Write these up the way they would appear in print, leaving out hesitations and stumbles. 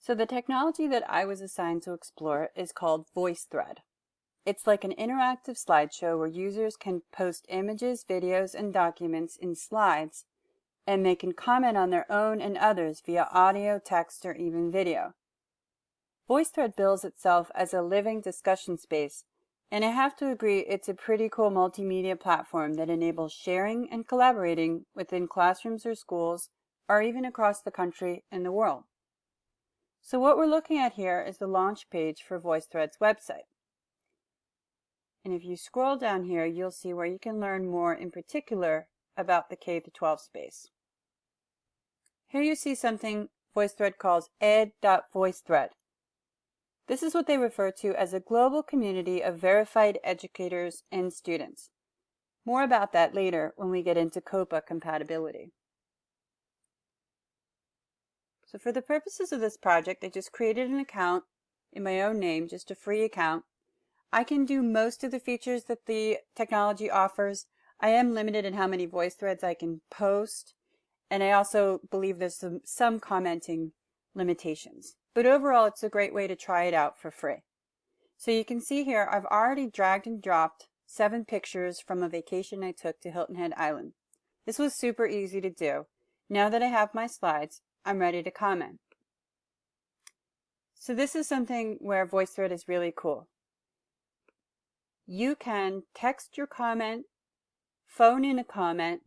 So the technology that I was assigned to explore is called VoiceThread. It's like an interactive slideshow where users can post images, videos, and documents in slides, and they can comment on their own and others via audio, text, or even video. VoiceThread bills itself as a living discussion space, and I have to agree it's a pretty cool multimedia platform that enables sharing and collaborating within classrooms or schools, or even across the country and the world. So what we're looking at here is the launch page for VoiceThread's website. And if you scroll down here, you'll see where you can learn more in particular about the K-12 space. Here you see something VoiceThread calls ed.voicethread. This is what they refer to as a global community of verified educators and students. More about that later when we get into COPA compatibility. So for the purposes of this project, I just created an account in my own name, just a free account. I can do most of the features that the technology offers. I am limited in how many voice threads I can post, and I also believe there's some commenting limitations. But overall, it's a great way to try it out for free. So you can see here, I've already dragged and dropped 7 pictures from a vacation I took to Hilton Head Island. This was super easy to do. Now that I have my slides, I'm ready to comment. So this is something where VoiceThread is really cool. You can text your comment, phone in a comment,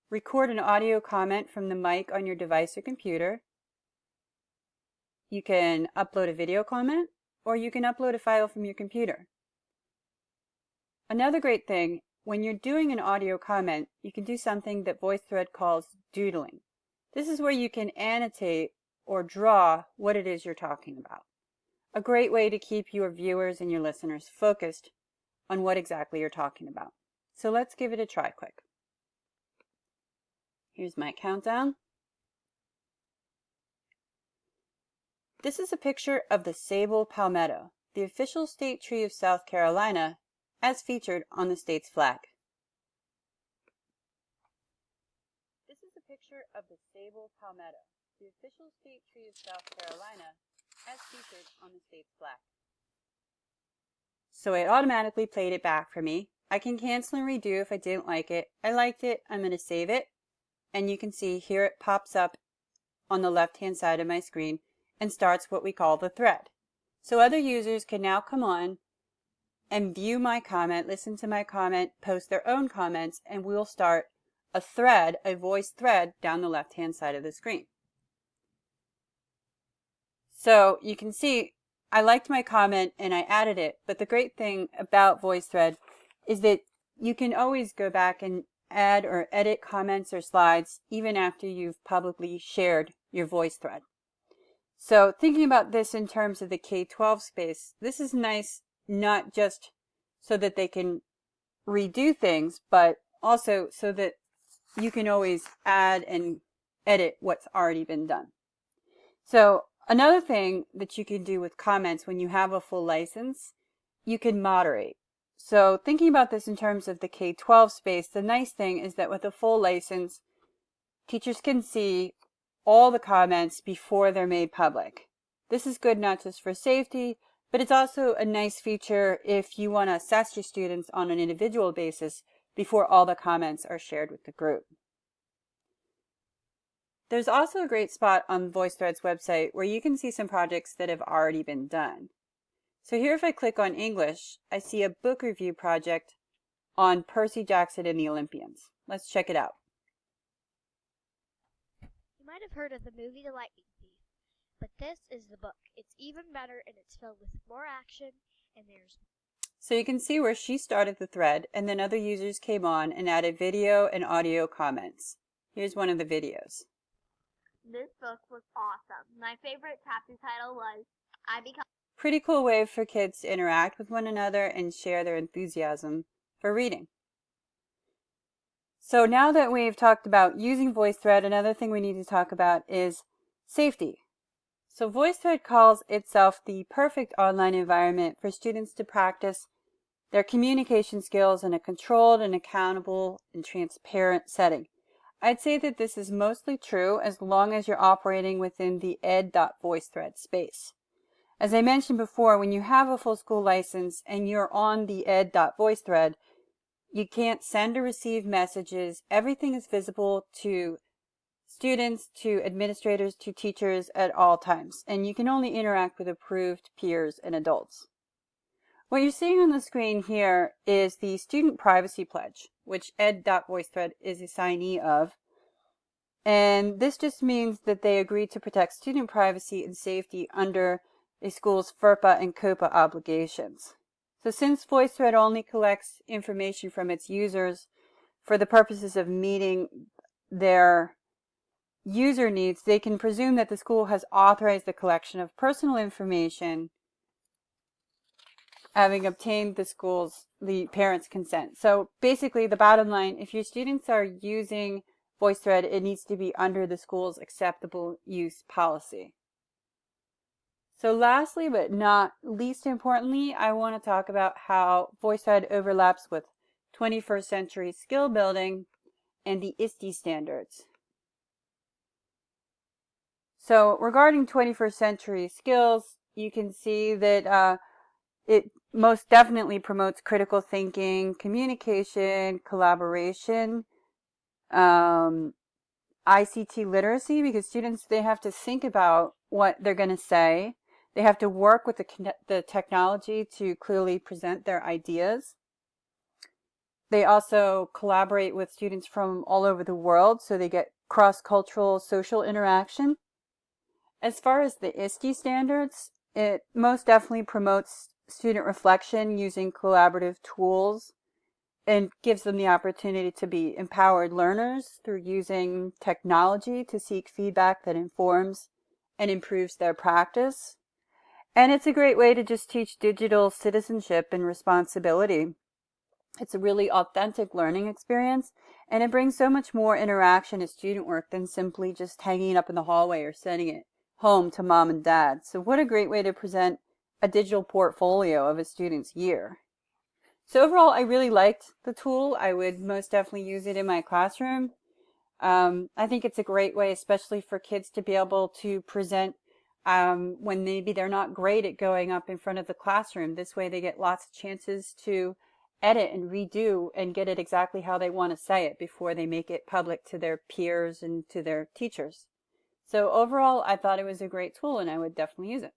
record an audio comment from the mic on your device or computer. You can upload a video comment, or you can upload a file from your computer. Another great thing, when you're doing an audio comment, you can do something that VoiceThread calls doodling. This is where you can annotate or draw what it is you're talking about. A great way to keep your viewers and your listeners focused on what exactly you're talking about. So let's give it a try quick. Here's my countdown. This is a picture of the sable palmetto, the official state tree of South Carolina, as featured on the state's flag. This is a picture of the sable palmetto, the official state tree of South Carolina, as featured on the state's flag. So it automatically played it back for me. I can cancel and redo if I didn't like it. I liked it. I'm going to save it. And you can see here it pops up on the left-hand side of my screen and starts what we call the thread. So other users can now come on and view my comment, listen to my comment, post their own comments, and we'll start a thread, a voice thread, down the left-hand side of the screen. So you can see I liked my comment and I added it, but the great thing about VoiceThread is that you can always go back and add or edit comments or slides even after you've publicly shared your VoiceThread. So thinking about this in terms of the K-12 space, this is nice not just so that they can redo things, but also so that you can always add and edit what's already been done. So another thing that you can do with comments when you have a full license, you can moderate. So thinking about this in terms of the K-12 space, the nice thing is that with a full license, teachers can see all the comments before they're made public. This is good not just for safety, but it's also a nice feature if you want to assess your students on an individual basis before all the comments are shared with the group. There's also a great spot on VoiceThread's website where you can see some projects that have already been done. So here if I click on English, I see a book review project on Percy Jackson and the Olympians. Let's check it out. You might have heard of the movie The Lightning Thief, but this is the book. It's even better and it's filled with more action and there's... So you can see where she started the thread and then other users came on and added video and audio comments. Here's one of the videos. This book was awesome. My favorite chapter title was I Become... Pretty cool way for kids to interact with one another and share their enthusiasm for reading. So now that we've talked about using VoiceThread, another thing we need to talk about is safety. So VoiceThread calls itself the perfect online environment for students to practice their communication skills in a controlled and accountable and transparent setting. I'd say that this is mostly true as long as you're operating within the ed.voicethread space. As I mentioned before, when you have a full school license and you're on the ed.voicethread, you can't send or receive messages. Everything is visible to students, to administrators, to teachers at all times, and you can only interact with approved peers and adults. What you're seeing on the screen here is the Student Privacy Pledge, which ed.voicethread is a signee of. And this just means that they agree to protect student privacy and safety under a school's FERPA and COPA obligations. So since VoiceThread only collects information from its users for the purposes of meeting their user needs, they can presume that the school has authorized the collection of personal information, having obtained the parents' consent. So basically the bottom line, if your students are using VoiceThread, it needs to be under the school's acceptable use policy. So lastly, but not least importantly, I want to talk about how VoiceThread overlaps with 21st century skill building and the ISTE standards. So regarding 21st century skills, you can see that it most definitely promotes critical thinking, communication, collaboration, ICT literacy, because students, they have to think about what they're going to say. They have to work with the technology to clearly present their ideas. They also collaborate with students from all over the world, so they get cross-cultural social interaction. As far as the ISTE standards, it most definitely promotes student reflection using collaborative tools and gives them the opportunity to be empowered learners through using technology to seek feedback that informs and improves their practice. And it's a great way to just teach digital citizenship and responsibility. It's a really authentic learning experience, and it brings so much more interaction to student work than simply just hanging it up in the hallway or sending it home to mom and dad. So what a great way to present a digital portfolio of a student's year. So overall, I really liked the tool. I would most definitely use it in my classroom. I think it's a great way, especially for kids, to be able to present when maybe they're not great at going up in front of the classroom. This way they get lots of chances to edit and redo and get it exactly how they want to say it before they make it public to their peers and to their teachers. So overall, I thought it was a great tool and I would definitely use it.